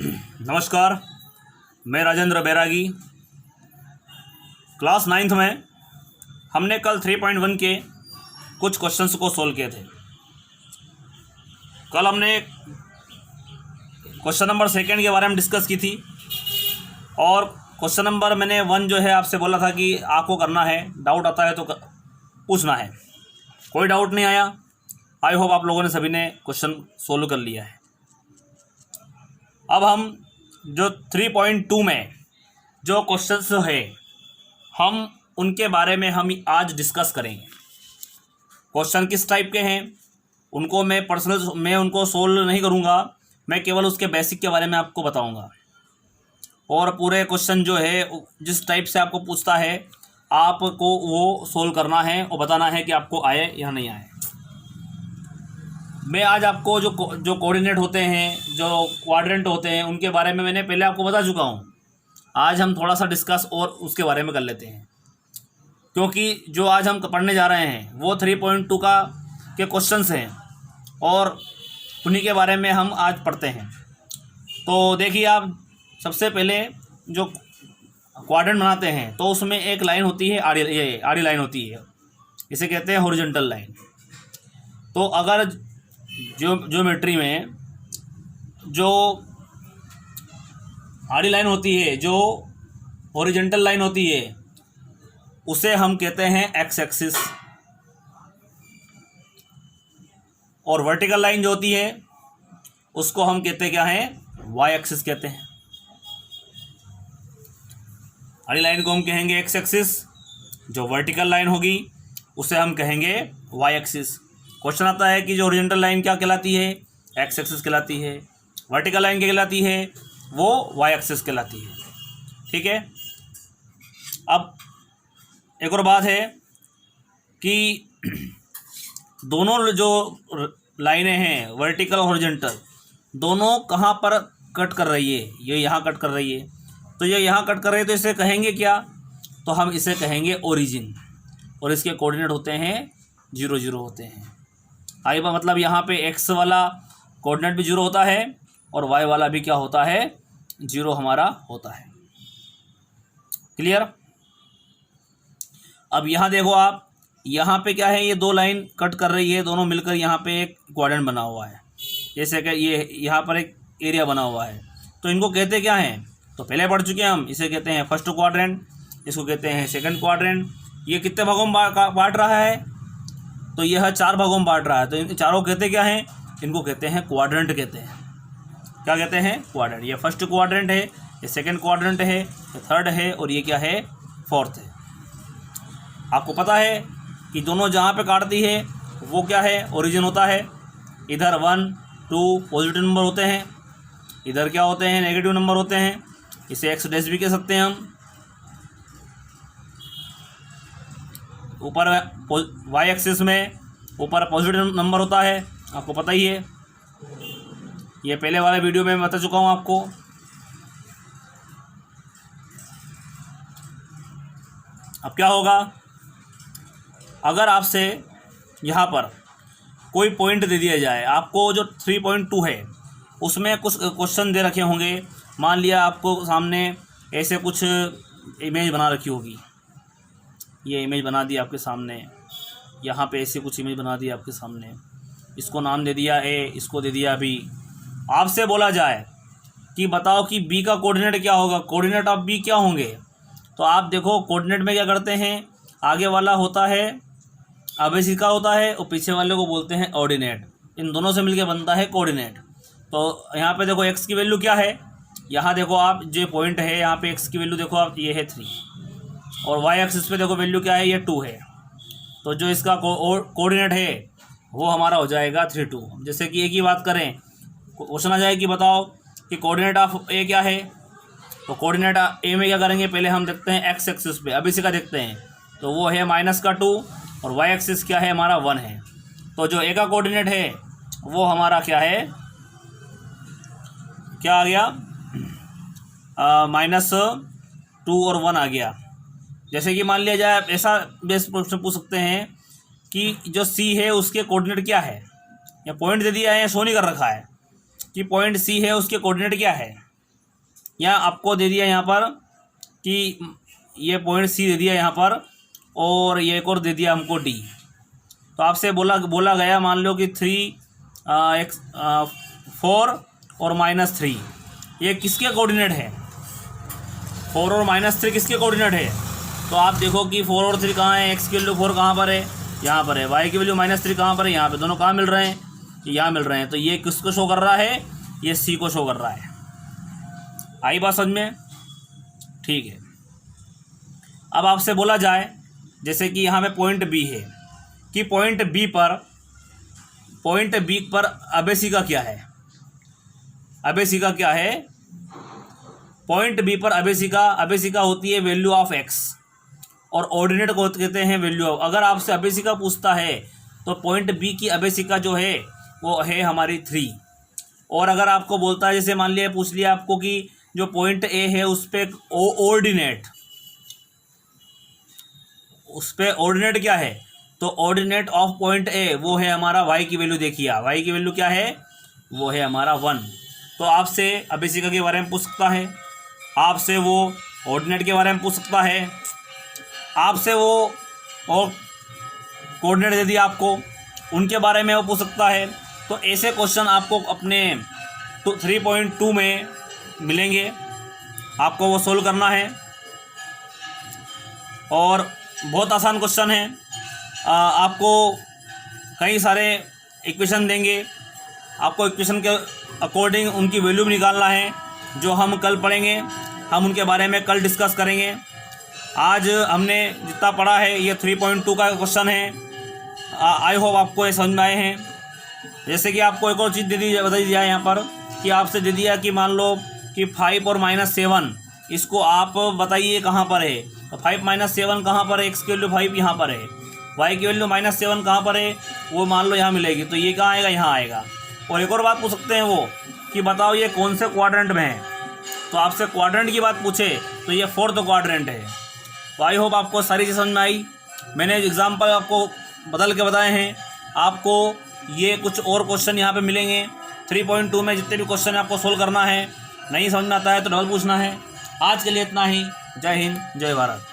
नमस्कार, मैं राजेंद्र बैरागी। Class 9th में हमने कल 3.1 के कुछ क्वेश्चंस को सोल्व किए थे। कल हमने क्वेश्चन नंबर 2 के बारे में डिस्कस की थी और क्वेश्चन नंबर मैंने 1 जो है आपसे बोला था कि आपको करना है, डाउट आता है तो पूछना है। कोई डाउट नहीं आया। आई होप आप लोगों ने सभी ने क्वेश्चन सोल्व कर लिया है। अब हम जो 3.2 में जो क्वेश्चंस है हम उनके बारे में हम आज डिस्कस करेंगे। क्वेश्चन किस टाइप के हैं उनको मैं उनको सोल्व नहीं करूँगा, मैं केवल उसके बेसिक के बारे में आपको बताऊँगा। और पूरे क्वेश्चन जो है जिस टाइप से आपको पूछता है आपको वो सोल्व करना है और बताना है कि आपको आए या नहीं आए। मैं आज आपको जो कोऑर्डिनेट होते हैं, जो क्वाड्रेंट होते हैं, उनके बारे में मैंने पहले आपको बता चुका हूँ। आज हम थोड़ा सा डिस्कस और उसके बारे में कर लेते हैं, क्योंकि जो आज हम पढ़ने जा रहे हैं वो 3.2 के क्वेश्चंस हैं और उन्हीं के बारे में हम आज पढ़ते हैं। तो देखिए, आप सबसे पहले जो क्वाड्रेंट बनाते हैं तो उसमें एक लाइन होती है आड़ी लाइन होती है, इसे कहते हैं हॉरिजॉन्टल लाइन। तो अगर ज्योमेट्री में जो आड़ी लाइन होती है, जो हॉरिजॉन्टल लाइन होती है, उसे हम कहते हैं एक्स एक्सिस, और वर्टिकल लाइन जो होती है उसको हम कहते क्या हैं, वाई एक्सिस कहते हैं। आड़ी लाइन को हम कहेंगे एक्स एक्सिस, जो वर्टिकल लाइन होगी उसे हम कहेंगे वाई एक्सिस। क्वेश्चन आता है कि जो हॉरिजॉन्टल लाइन क्या कहलाती है, एक्स एक्सिस कहलाती है। वर्टिकल लाइन क्या कहलाती है, वो वाई एक्सिस कहलाती है। ठीक है। अब एक और बात है कि दोनों जो लाइनें हैं वर्टिकल और हॉरिजॉन्टल, दोनों कहाँ पर कट कर रही है, ये यहाँ कट कर रही है। तो ये यहाँ कट कर रही है तो इसे कहेंगे क्या, तो हम इसे कहेंगे ओरिजिन, और इसके कोऑर्डिनेट होते हैं 0 0 होते हैं। आई बा मतलब यहाँ पे एक्स वाला कोऑर्डिनेट भी 0 होता है और वाई वाला भी क्या होता है, 0 हमारा होता है। क्लियर। अब यहाँ देखो आप, यहाँ पे क्या है, ये दो लाइन कट कर रही है, दोनों मिलकर यहाँ पे एक क्वाड्रेंट बना हुआ है। जैसे कि ये यहाँ पर एक एरिया बना हुआ है, तो इनको कहते क्या हैं, तो पहले पढ़ चुके हैं हम। इसे कहते हैं फर्स्ट क्वाड्रेंट, इसको कहते हैं सेकंड क्वाड्रेंट। ये कितने भागों में बांट रहा है, तो यह 4 भागों में बांट रहा है। तो इन चारों कहते क्या हैं, इनको कहते हैं क्वाड्रेंट कहते हैं। क्या कहते हैं, क्वाड्रेंट। ये फर्स्ट क्वाड्रेंट है, ये सेकंड क्वाड्रेंट है, ये थर्ड है, और ये क्या है, फोर्थ है। आपको पता है कि दोनों जहाँ पे काटती है वो क्या है, ओरिजिन होता है। इधर 1 2 पॉजिटिव नंबर होते हैं, इधर क्या होते हैं, नेगेटिव नंबर होते हैं। इसे एक्स डैश भी कह सकते हैं हम। ऊपर वाई एक्सिस में ऊपर पॉजिटिव नंबर होता है, आपको पता ही है, ये पहले वाले वीडियो में बता चुका हूँ आपको। अब क्या होगा, अगर आपसे यहाँ पर कोई पॉइंट दे दिया जाए, आपको जो 3.2 है उसमें कुछ क्वेश्चन दे रखे होंगे। मान लिया आपको सामने ऐसे कुछ इमेज बना रखी होगी, ये इमेज बना दी आपके सामने, यहाँ पे ऐसे कुछ इमेज बना दी आपके सामने, इसको नाम दे दिया ए, इसको दे दिया बी। आपसे बोला जाए कि बताओ कि बी का कोऑर्डिनेट क्या होगा, कोऑर्डिनेट ऑफ बी क्या होंगे। तो आप देखो कोऑर्डिनेट में क्या करते हैं, आगे वाला होता है आवेशिका होता है और पीछे वाले को बोलते हैं ऑर्डिनेट। इन दोनों से मिलकर बनता है कोऑर्डिनेट। तो यहाँ पे देखो एक्स की वैल्यू क्या है, यहाँ देखो आप जो पॉइंट है यहाँ पे एक्स की वैल्यू देखो आप, ये है 3, और वाई एक्सिस पे देखो वैल्यू क्या है, ये 2 है। तो जो इसका कोऑर्डिनेट है वो हमारा हो जाएगा 3 2। जैसे कि एक ही बात करें, क्वेश्चन आ जाए कि बताओ कि कोऑर्डिनेट ऑफ ए क्या है, तो कोऑर्डिनेट ए में क्या करेंगे, पहले हम देखते हैं एक्स एक्सिस पे, अब इसी का देखते हैं। तो वो है -2 और वाई एक्सिस क्या है हमारा 1 है। तो जो ए का कोऑर्डिनेट है वो हमारा क्या है, क्या आ गया, -2 और 1 आ गया। जैसे कि मान लिया जाए, ऐसा बेस प्रश्न पूछ सकते हैं कि जो सी है उसके कोऑर्डिनेट क्या है, या पॉइंट दे दिया है, शो नहीं कर रखा है कि पॉइंट सी है उसके कोऑर्डिनेट क्या है, यहाँ आपको दे दिया यहाँ पर कि ये पॉइंट सी दे दिया यहाँ पर, और ये एक और दे दिया हमको डी। तो आपसे बोला गया मान लो कि 4 और -3 ये किसके कोऑर्डिनेट है, 4 और -3 किसके कोऑर्डिनेट है। तो आप देखो कि 4 और 3 कहाँ है, एक्स की वैल्यू 4 कहाँ पर है, यहाँ पर है, वाई की वैल्यू -3 कहाँ पर है, यहाँ पे। दोनों कहाँ मिल रहे हैं, यहाँ मिल रहे हैं। तो ये किसको शो कर रहा है, ये सी को शो कर रहा है। आई बात समझ में, ठीक है। अब आपसे बोला जाए जैसे कि यहाँ पे पॉइंट बी है कि पॉइंट बी पर अबेसी का क्या है, अबेसी का क्या है, पॉइंट बी पर अबेसी का होती है वैल्यू ऑफ एक्स, और ऑर्डिनेट को कहते हैं वैल्यू ऑफ। अगर आपसे अबेसी का पूछता है तो पॉइंट बी की अबेसी का जो है वो है हमारी 3। और अगर आपको बोलता है, जैसे मान लिया पूछ लिया आपको कि जो पॉइंट ए है उस पर ऑर्डिनेट क्या है, तो ऑर्डिनेट ऑफ पॉइंट ए वो है हमारा वाई की वैल्यू। देखिए वाई की वैल्यू क्या है, वो है हमारा 1। तो आपसे अबेसिका के बारे में पूछ सकता है, आपसे वो ऑर्डिनेट के बारे में पूछ सकता है, आपसे वो और कोऑर्डिनेट दे दिया आपको उनके बारे में वो पूछ सकता है। तो ऐसे क्वेश्चन आपको अपने 3.2 में मिलेंगे, आपको वो सोल्व करना है। और बहुत आसान क्वेश्चन है, आपको कई सारे इक्वेशन देंगे, आपको इक्वेशन के अकॉर्डिंग उनकी वैल्यू भी निकालना है, जो हम कल पढ़ेंगे, हम उनके बारे में कल डिस्कस करेंगे। आज हमने जितना पढ़ा है ये 3.2 का क्वेश्चन है। आई होप आपको ये समझ में आए हैं। जैसे कि आपको एक और चीज़ बता दिया है यहाँ पर कि आपसे दे दिया कि मान लो कि 5 और -7 इसको आप बताइए कहाँ पर है। तो 5 - 7 कहाँ पर है, एक्स की वैल्यू 5 यहाँ पर है, वाई की वैल्यू -7 कहाँ पर है, वो मान लो यहाँ मिलेगी। तो ये कहाँ आएगा, यहाँ आएगा। और एक और बात पूछ सकते हैं वो कि बताओ ये कौन से क्वाड्रेंट में है। तो आपसे क्वाड्रेंट की बात पूछे तो ये 4th क्वाड्रेंट है। तो आई होप आपको सारी चीज़ समझ में आई। मैंने एग्जाम्पल आपको बदल के बताए हैं। आपको ये कुछ और क्वेश्चन यहाँ पे मिलेंगे 3.2 में। जितने भी क्वेश्चन आपको सोल्व करना है, नहीं समझ में आता है तो डबल पूछना है। आज के लिए इतना ही। जय हिंद, जय भारत।